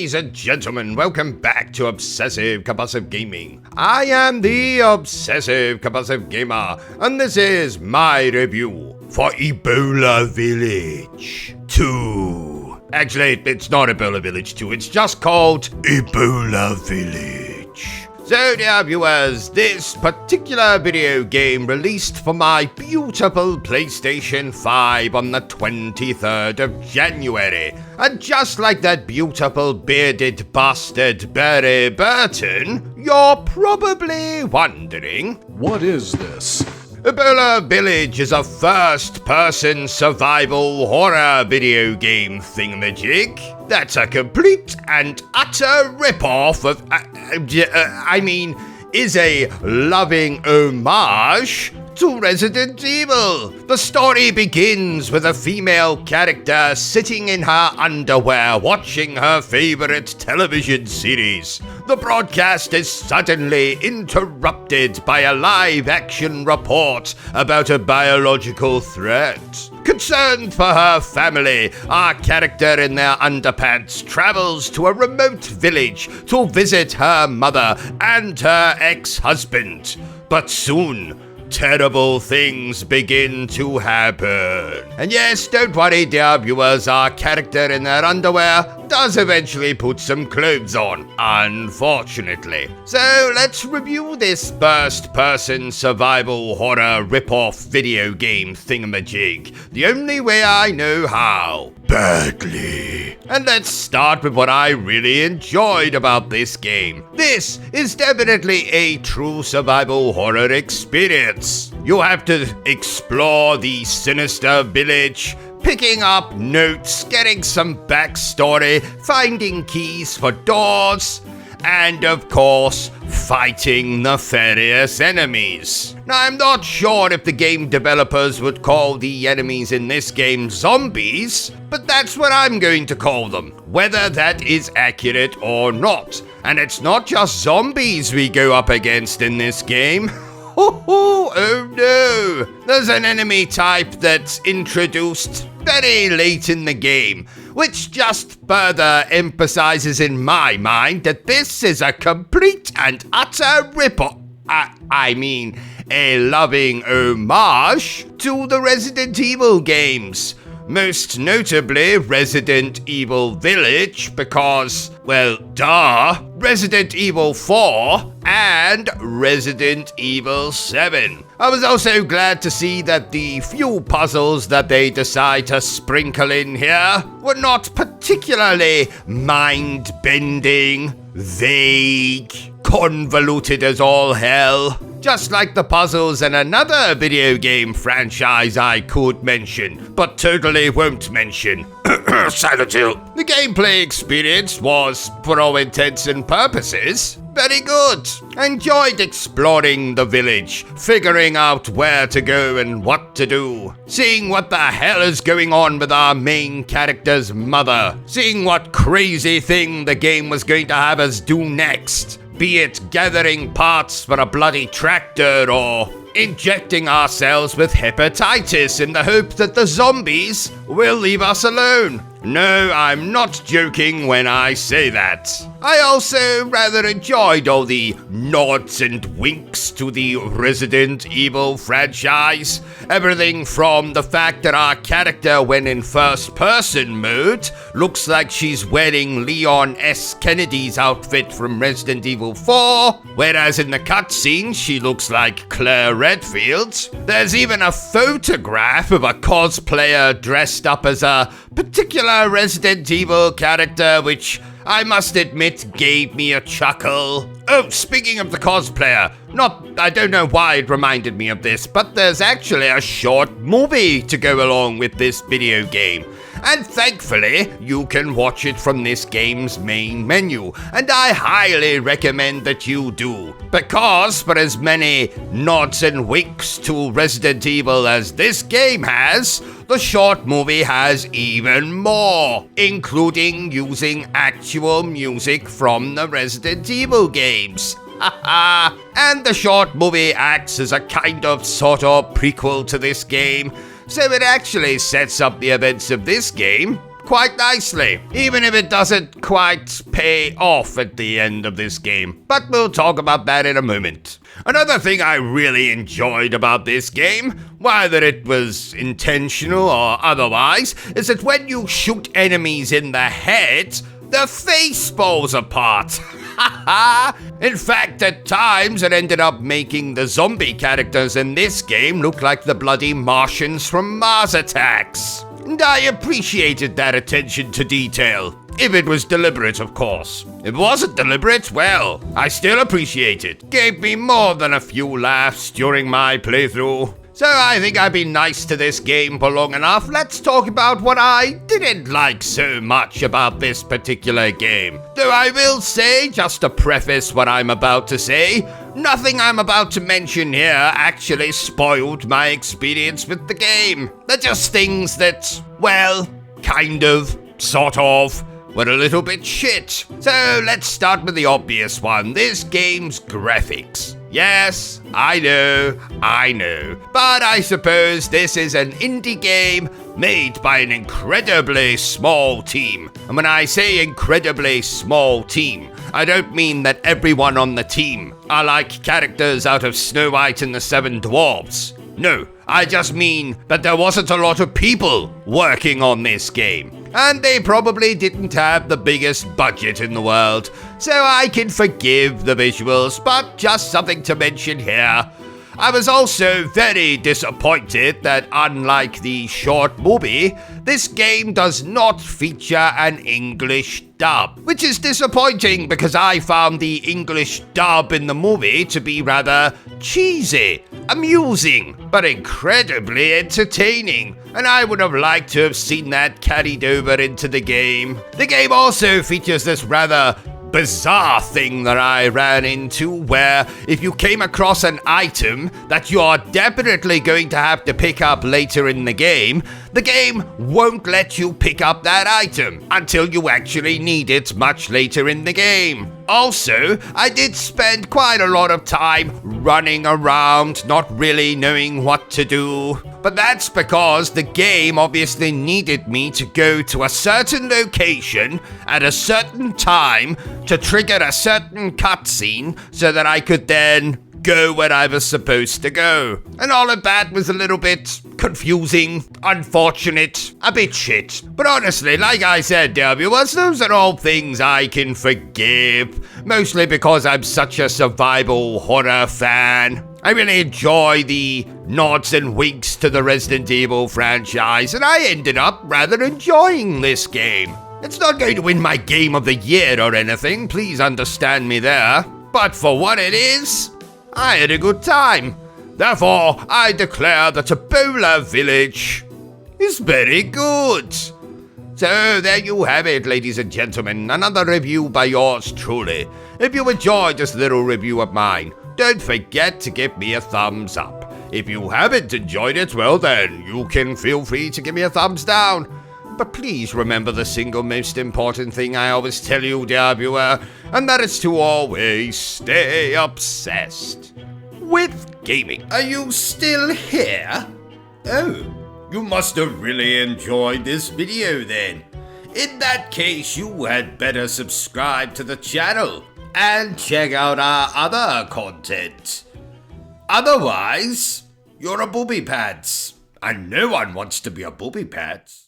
Ladies and gentlemen, welcome back to Obsessive Compulsive Gaming. I am the Obsessive Compulsive Gamer, and this is my review for EBOLA Village 2. Actually, it's not EBOLA Village 2, it's just called EBOLA Village. So, dear viewers, this particular video game released for my beautiful PlayStation 5 on the 23rd of January. And just like that beautiful bearded bastard Barry Bertrum, you're probably wondering, what is this? EBOLA Village is a first-person survival horror video game thingamajig that's a complete and utter rip-off of, is a loving homage to Resident Evil. The story begins with a female character sitting in her underwear watching her favorite television series. The broadcast is suddenly interrupted by a live-action report about a biological threat. Concerned for her family, our character in their underpants travels to a remote village to visit her mother and her ex-husband. But soon, terrible things begin to happen. And yes, don't worry, dear viewers, our character in their underwear does eventually put some clothes on, unfortunately. So let's review this first-person survival horror rip-off video game thingamajig the only way I know how. Badly. And let's start with what I really enjoyed about this game. This is definitely a true survival horror experience. You have to explore the sinister village, picking up notes, getting some backstory, finding keys for doors, and of course, fighting nefarious enemies. Now, I'm not sure if the game developers would call the enemies in this game zombies, but that's what I'm going to call them, whether that is accurate or not. And it's not just zombies we go up against in this game. Oh no! There's an enemy type that's introduced very late in the game, which just further emphasizes in my mind that this is a complete and utter rip-off. A loving homage to the Resident Evil games. Most notably Resident Evil Village because, well, duh, Resident Evil 4 and Resident Evil 7. I was also glad to see that the few puzzles that they decide to sprinkle in here were not particularly mind-bending, vague, convoluted as all hell. Just like the puzzles in another video game franchise I could mention, but totally won't mention. Silent Hill. The gameplay experience was, for all intents and purposes, very good. I enjoyed exploring the village, figuring out where to go and what to do, seeing what the hell is going on with our main character's mother, seeing what crazy thing the game was going to have us do next. Be it gathering parts for a bloody tractor or injecting ourselves with hepatitis in the hope that the zombies will leave us alone. No, I'm not joking when I say that. I also rather enjoyed all the nods and winks to the Resident Evil franchise. Everything from the fact that our character, when in first-person mode, looks like she's wearing Leon S. Kennedy's outfit from Resident Evil 4, whereas in the cutscene she looks like Claire Redfield. There's even a photograph of a cosplayer dressed up as a particular Resident Evil character, which I must admit gave me a chuckle. Oh, speaking of the cosplayer, I don't know why it reminded me of this, but there's actually a short movie to go along with this video game. And thankfully, you can watch it from this game's main menu, and I highly recommend that you do. Because for as many nods and winks to Resident Evil as this game has, the short movie has even more, including using actual music from the Resident Evil games. And the short movie acts as a kind of sort of prequel to this game, so it actually sets up the events of this game quite nicely, even if it doesn't quite pay off at the end of this game. But we'll talk about that in a moment. Another thing I really enjoyed about this game, whether it was intentional or otherwise, is that when you shoot enemies in the head, the face falls apart. In fact, at times it ended up making the zombie characters in this game look like the bloody Martians from Mars Attacks. And I appreciated that attention to detail. If it was deliberate, of course. If it wasn't deliberate, well, I still appreciate it. Gave me more than a few laughs during my playthrough. So I think I've been nice to this game for long enough. Let's talk about what I didn't like so much about this particular game. Though I will say, just to preface what I'm about to say, nothing I'm about to mention here actually spoiled my experience with the game. They're just things that, well, kind of, sort of, were a little bit shit. So let's start with the obvious one. This game's graphics. Yes, I know. But I suppose this is an indie game made by an incredibly small team. And when I say incredibly small team, I don't mean that everyone on the team are like characters out of Snow White and the Seven Dwarfs. No, I just mean that there wasn't a lot of people working on this game. And they probably didn't have the biggest budget in the world, so I can forgive the visuals, but just something to mention here. I was also very disappointed that unlike the short movie, this game does not feature an English dub, which is disappointing because I found the English dub in the movie to be rather cheesy, amusing, but incredibly entertaining, and I would have liked to have seen that carried over into the game. The game also features this rather bizarre thing that I ran into where if you came across an item that you are definitely going to have to pick up later in the game won't let you pick up that item until you actually need it much later in the game. Also, I did spend quite a lot of time running around, not really knowing what to do. But that's because the game obviously needed me to go to a certain location at a certain time to trigger a certain cutscene so that I could then go where I was supposed to go. And all of that was a little bit confusing, unfortunate, a bit shit. But honestly, like I said, dear viewers, those are all things I can forgive, mostly because I'm such a survival horror fan. I really enjoy the nods and winks to the Resident Evil franchise, and I ended up rather enjoying this game. It's not going to win my Game of the Year or anything, please understand me there. But for what it is, I had a good time. Therefore, I declare that EBOLA Village is very good. So there you have it, ladies and gentlemen, another review by yours truly. If you enjoyed this little review of mine, don't forget to give me a thumbs up. If you haven't enjoyed it, well then, you can feel free to give me a thumbs down. But please remember the single most important thing I always tell you, dear viewer, and that is to always stay obsessed with gaming. Are you still here? Oh, you must have really enjoyed this video then. In that case, you had better subscribe to the channel and check out our other content. Otherwise, you're a booby pants, and no one wants to be a booby pants.